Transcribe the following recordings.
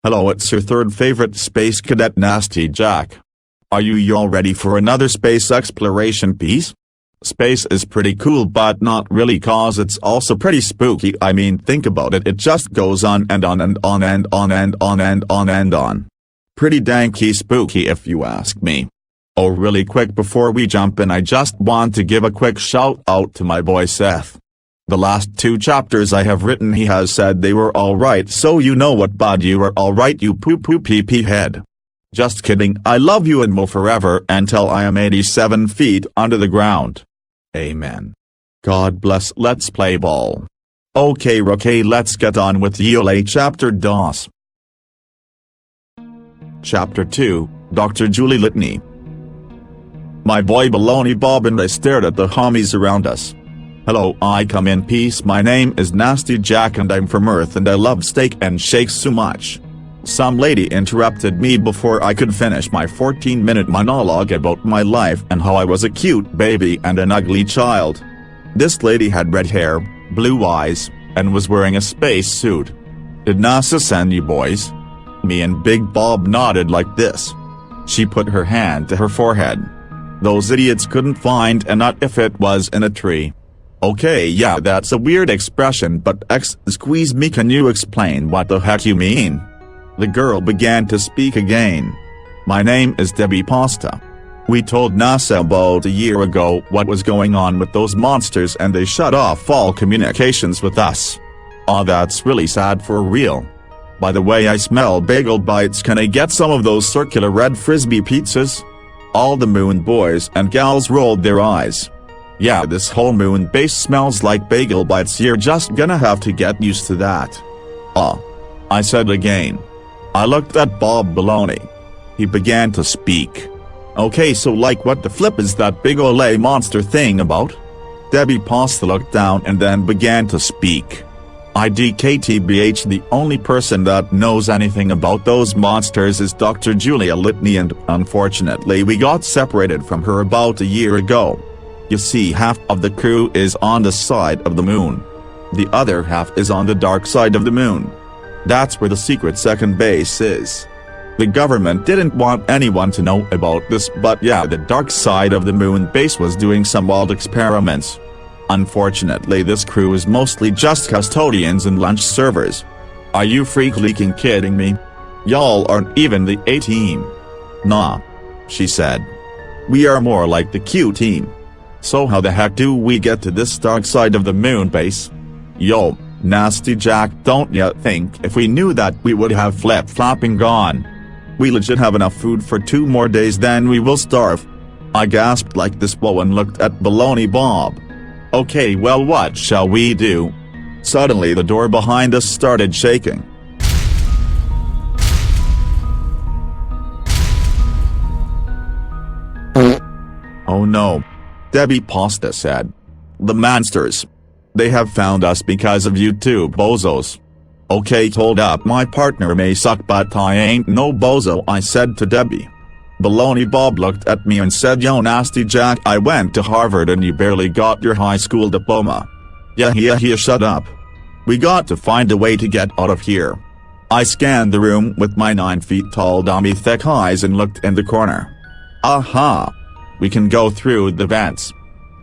Hello, it's your third favorite space cadet Nasty Jack. Are you all ready for another space exploration piece? Space is pretty cool but not really cause it's also pretty spooky. I mean, think about it, it just goes on and on and on and on and on and on and on. Pretty danky spooky if you ask me. Oh, really quick before we jump in, I just want to give a quick shout out to my boy Seth. The last 2 chapters I have written he has said they were alright, so you know what, bud, you are alright, you poo-poo pee-pee head. Just kidding, I love you and will forever until I am 87 feet under the ground. Amen. God bless. Let's play ball. Okay, let's get on with Juulie chapter DOS. Chapter 2, Dr. Juulie Litney. My boy Baloney Bob and I stared at the homies around us. Hello, I come in peace, my name is Nasty Jack and I'm from Earth and I love steak and shakes so much. Some lady interrupted me before I could finish my 14-minute monologue about my life and how I was a cute baby and an ugly child. This lady had red hair, blue eyes, and was wearing a space suit. Did NASA send you boys? Me and Big Bob nodded like this. She put her hand to her forehead. Those idiots couldn't find a nut if it was in a tree. Okay, yeah, that's a weird expression, but excuse me, can you explain what the heck you mean? The girl began to speak again. My name is Debbie Pasta. We told NASA about a year ago what was going on with those monsters and they shut off all communications with us. Aw, that's really sad for real. By the way, I smell bagel bites. Can I get some of those circular red frisbee pizzas? All the moon boys and gals rolled their eyes. Yeah, this whole moon base smells like bagel bites. You're just gonna have to get used to that. I said again. I looked at Bob Baloney. He began to speak. Okay, so like what the flip is that big ole monster thing about? Debbie Pasta looked down and then began to speak. IDKTBH, the only person that knows anything about those monsters is Dr. Juulie Litney, and unfortunately we got separated from her about a year ago. You see, half of the crew is on the side of the moon. The other half is on the dark side of the moon. That's where the secret second base is. The government didn't want anyone to know about this, but yeah, the dark side of the moon base was doing some wild experiments. Unfortunately, this crew is mostly just custodians and lunch servers. Are you freaking kidding me? Y'all aren't even the A team. Nah. She said. We are more like the Q team. So how the heck do we get to this dark side of the moon base? Yo, Nasty Jack, don't ya think if we knew that we would have flip-flopping gone? We legit have enough food for 2 more days, then we will starve. I gasped like this whoa and looked at Baloney Bob. Okay, well, what shall we do? Suddenly the door behind us started shaking. Oh no. Debbie Pasta said. The monsters. They have found us because of you two bozos. Okay, hold up, my partner may suck but I ain't no bozo, I said to Debbie. Baloney Bob looked at me and said, yo Nasty Jack, I went to Harvard and you barely got your high school diploma. Yeah, shut up. We got to find a way to get out of here. I scanned the room with my 9 feet tall dummy thick eyes and looked in the corner. Aha! We can go through the vents.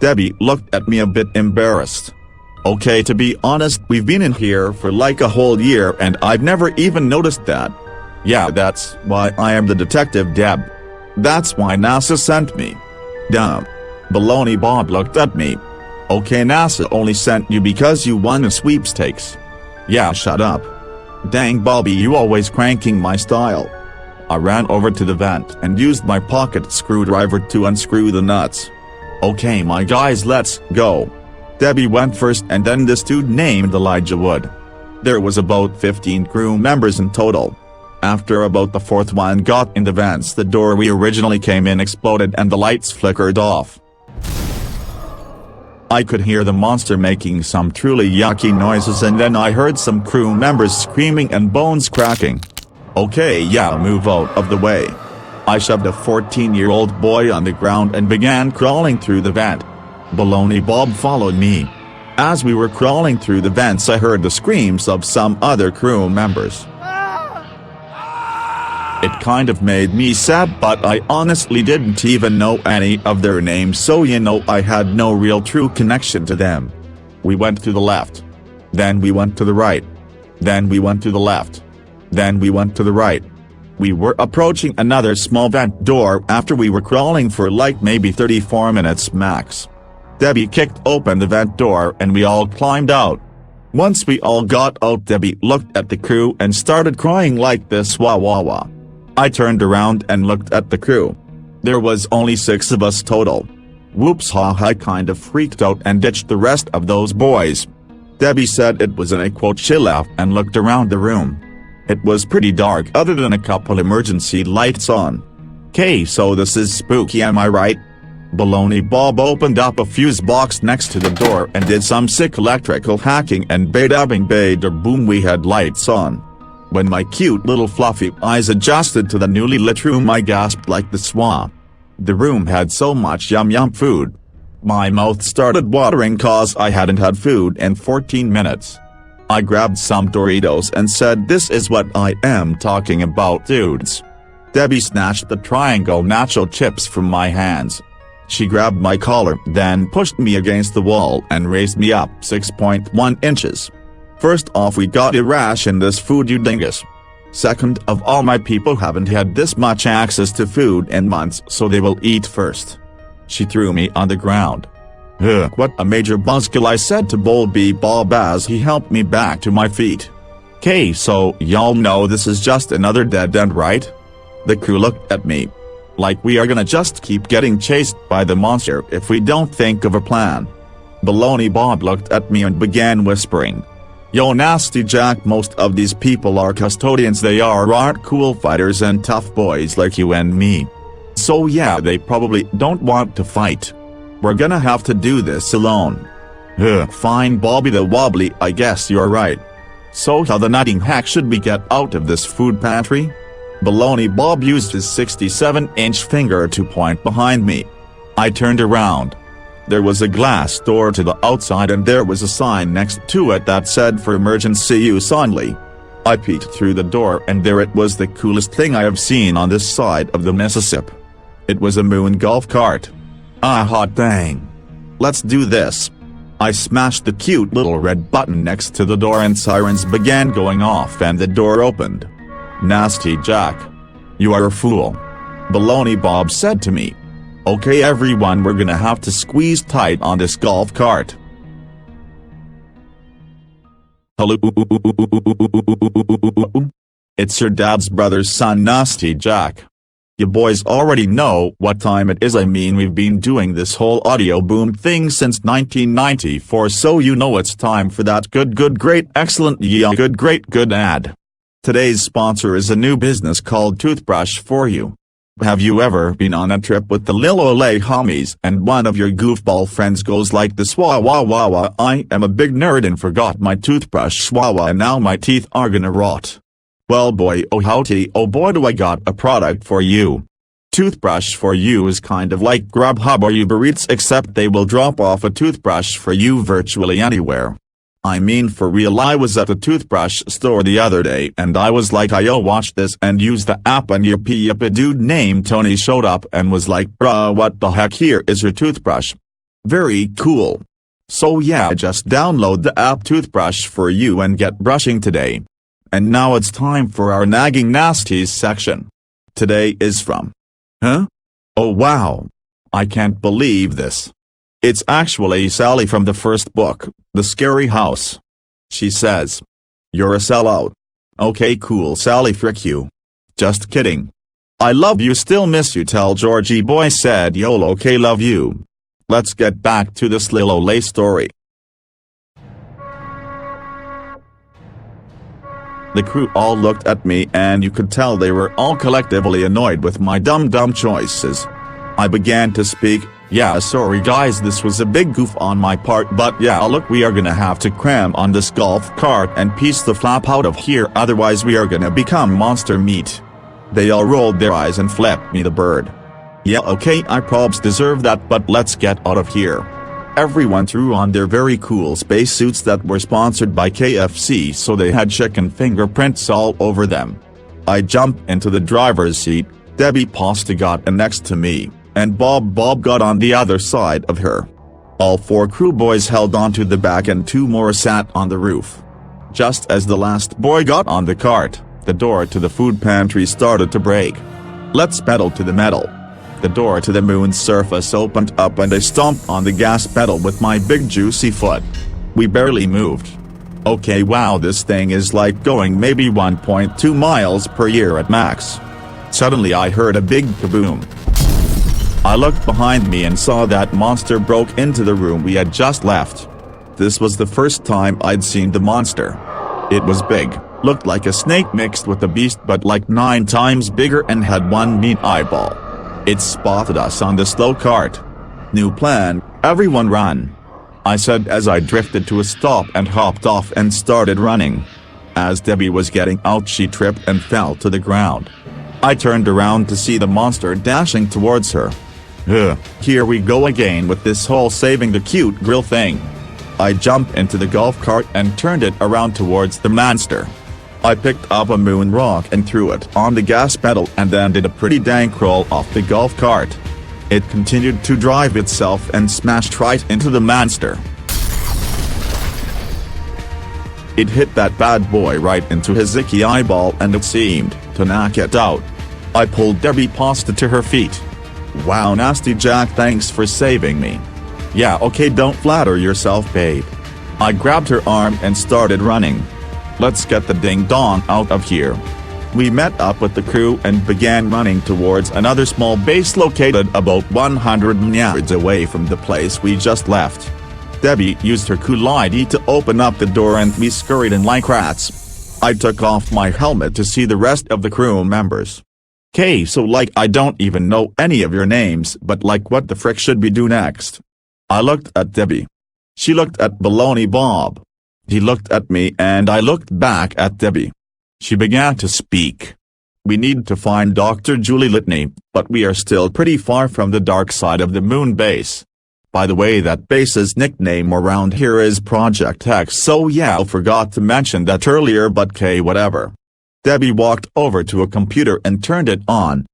Debbie looked at me a bit embarrassed. Okay, to be honest, we've been in here for like a whole year and I've never even noticed that. Yeah, that's why I am the detective, Deb. That's why NASA sent me. Dumb. Baloney Bob looked at me. Okay, NASA only sent you because you won a sweepstakes. Yeah, shut up. Dang Bobby, you always cranking my style. I ran over to the vent and used my pocket screwdriver to unscrew the nuts. Okay my guys, let's go. Debbie went first and then this dude named Elijah Wood. There was about 15 crew members in total. After about the 4th one got in the vents, the door we originally came in exploded and the lights flickered off. I could hear the monster making some truly yucky noises and then I heard some crew members screaming and bones cracking. Okay, yeah, move out of the way. I shoved a 14-year-old boy on the ground and began crawling through the vent. Baloney Bob followed me. As we were crawling through the vents I heard the screams of some other crew members. It kind of made me sad, but I honestly didn't even know any of their names, so I had no real true connection to them. We went to the left. Then we went to the right. Then we went to the left. Then we went to the right. We were approaching another small vent door after we were crawling for like maybe 34 minutes max. Debbie kicked open the vent door and we all climbed out. Once we all got out, Debbie looked at the crew and started crying like this, wah wah wah. I turned around and looked at the crew. There was only 6 of us total. Whoops, I kind of freaked out and ditched the rest of those boys. Debbie said it was a quote. She laughed and looked around the room. It was pretty dark other than a couple emergency lights on. So this is spooky, am I right? Baloney Bob opened up a fuse box next to the door and did some sick electrical hacking and bada boom, we had lights on. When my cute little fluffy eyes adjusted to the newly lit room, I gasped like the swamp. The room had so much yum food. My mouth started watering cause I hadn't had food in 14 minutes. I grabbed some Doritos and said, "This is what I am talking about, dudes." Debbie snatched the triangle nacho chips from my hands. She grabbed my collar, then pushed me against the wall and raised me up 6.1 inches. First off, we got a rash in this food, you dingus. Second of all, my people haven't had this much access to food in months, so they will eat first. She threw me on the ground. "Ugh, what a major buzzkill," I said to Bolby Bob as he helped me back to my feet. So y'all know this is just another dead end, right? The crew looked at me. Like we are gonna just keep getting chased by the monster if we don't think of a plan. Baloney Bob looked at me and began whispering. "Yo, Nasty Jack, most of these people are custodians. They aren't cool fighters and tough boys like you and me. So yeah, they probably don't want to fight. We're gonna have to do this alone." Fine, Bobby the Wobbly, I guess you're right. So how the nutting heck should we get out of this food pantry? Baloney Bob used his 67-inch finger to point behind me. I turned around. There was a glass door to the outside and there was a sign next to it that said, "For emergency use only." I peeked through the door and there it was, the coolest thing I have seen on this side of the Mississippi. It was a moon golf cart. Hot dang. Let's do this. I smashed the cute little red button next to the door and sirens began going off and the door opened. "Nasty Jack. You are a fool," Baloney Bob said to me. "Okay everyone, we're gonna have to squeeze tight on this golf cart." Hello. It's your dad's brother's son, Nasty Jack. You boys already know what time it is. I mean, we've been doing this whole audio boom thing since 1994, so you know it's time for that good great excellent yeah good great good ad. Today's sponsor is a new business called Toothbrush for You. Have you ever been on a trip with the Lil Olay homies and one of your goofball friends goes like this, "Wah wah wah wah, I am a big nerd and forgot my toothbrush, wah wah, and now my teeth are gonna rot." Well boy, oh howdy, oh boy, do I got a product for you. Toothbrush for You is kind of like Grubhub or Uber Eats, except they will drop off a toothbrush for you virtually anywhere. I mean, for real. I was at a toothbrush store the other day and I was like, "Yo, watch this," and use the app, and yippee, dude named Tony showed up and was like, "Bruh, what the heck, here is your toothbrush." Very cool. So yeah, just download the app Toothbrush for You and get brushing today. And now it's time for our Nagging Nasties section. Today is from Oh wow. I can't believe this. It's actually Sally from the first book, The Scary House. She says, "You're a sellout." Okay cool Sally, frick you. Just kidding. I love you, still miss you, tell Georgie boy said YOLO. Okay, love you. Let's get back to this Lil Olay story. The crew all looked at me and you could tell they were all collectively annoyed with my dumb choices. I began to speak. "Yeah, sorry guys, this was a big goof on my part, but yeah, look, we are gonna have to cram on this golf cart and piece the flap out of here, otherwise we are gonna become monster meat." They all rolled their eyes and flipped me the bird. Yeah, okay, I probs deserve that, but let's get out of here. Everyone threw on their very cool spacesuits that were sponsored by KFC, so they had chicken fingerprints all over them. I jumped into the driver's seat, Debbie Pasta got in next to me, and Bob got on the other side of her. All 4 crew boys held onto the back and 2 more sat on the roof. Just as the last boy got on the cart, the door to the food pantry started to break. Let's pedal to the metal. The door to the moon's surface opened up and I stomped on the gas pedal with my big juicy foot. We barely moved. Okay, wow, this thing is like going maybe 1.2 miles per year at max. Suddenly I heard a big kaboom. I looked behind me and saw that monster broke into the room we had just left. This was the first time I'd seen the monster. It was big, looked like a snake mixed with a beast but like 9 times bigger and had 1 mean eyeball. It spotted us on the slow cart. New plan, everyone run, I said as I drifted to a stop and hopped off and started running. As Debbie was getting out she tripped and fell to the ground. I turned around to see the monster dashing towards her. Ugh, here we go again with this whole saving the cute girl thing. I jumped into the golf cart and turned it around towards the monster. I picked up a moon rock and threw it on the gas pedal and then did a pretty dank roll off the golf cart. It continued to drive itself and smashed right into the monster. It hit that bad boy right into his icky eyeball and it seemed to knock it out. I pulled Debbie Pasta to her feet. Wow, Nasty Jack, thanks for saving me. Yeah, okay, don't flatter yourself, babe. I grabbed her arm and started running. Let's get the ding-dong out of here. We met up with the crew and began running towards another small base located about 100 yards away from the place we just left. Debbie used her cool ID to open up the door and we scurried in like rats. I took off my helmet to see the rest of the crew members. "'Kay, so like I don't even know any of your names but like what the frick should we do next?" I looked at Debbie. She looked at Baloney Bob. He looked at me and I looked back at Debbie. She began to speak. "We need to find Dr. Juulie Litney, but we are still pretty far from the dark side of the moon base. By the way, that base's nickname around here is Project X, so yeah, I forgot to mention that earlier, but K whatever." Debbie walked over to a computer and turned it on.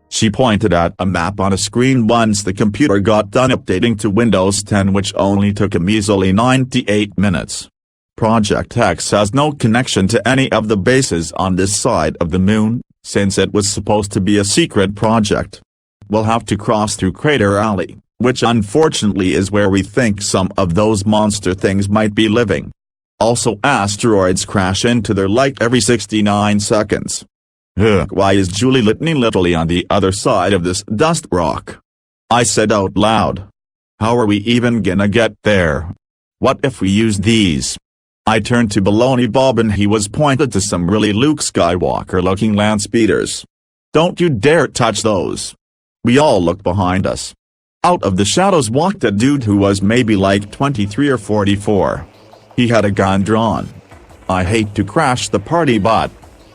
She pointed at a map on a screen once the computer got done updating to Windows 10, which only took a measly 98 minutes. Project X has no connection to any of the bases on this side of the moon, since it was supposed to be a secret project. We'll have to cross through Crater Alley, which unfortunately is where we think some of those monster things might be living. Also, asteroids crash into their light every 69 seconds. Ugh, why is Juulie Litney literally on the other side of this dust rock? I said out loud. How are we even gonna get there? What if we use these? I turned to Baloney Bob and he was pointed to some really Luke Skywalker-looking land speeders. Don't you dare touch those. We all looked behind us. Out of the shadows walked a dude who was maybe like 23 or 44. He had a gun drawn. I hate to crash the party, but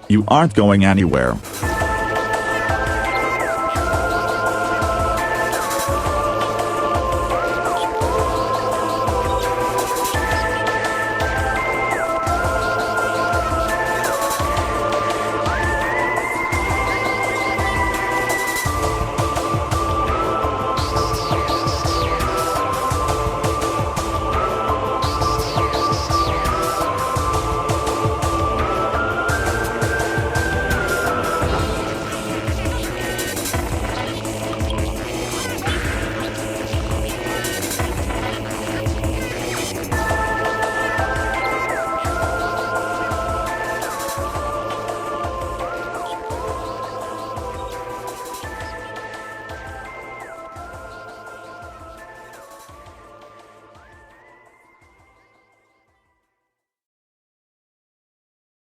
you aren't going anywhere.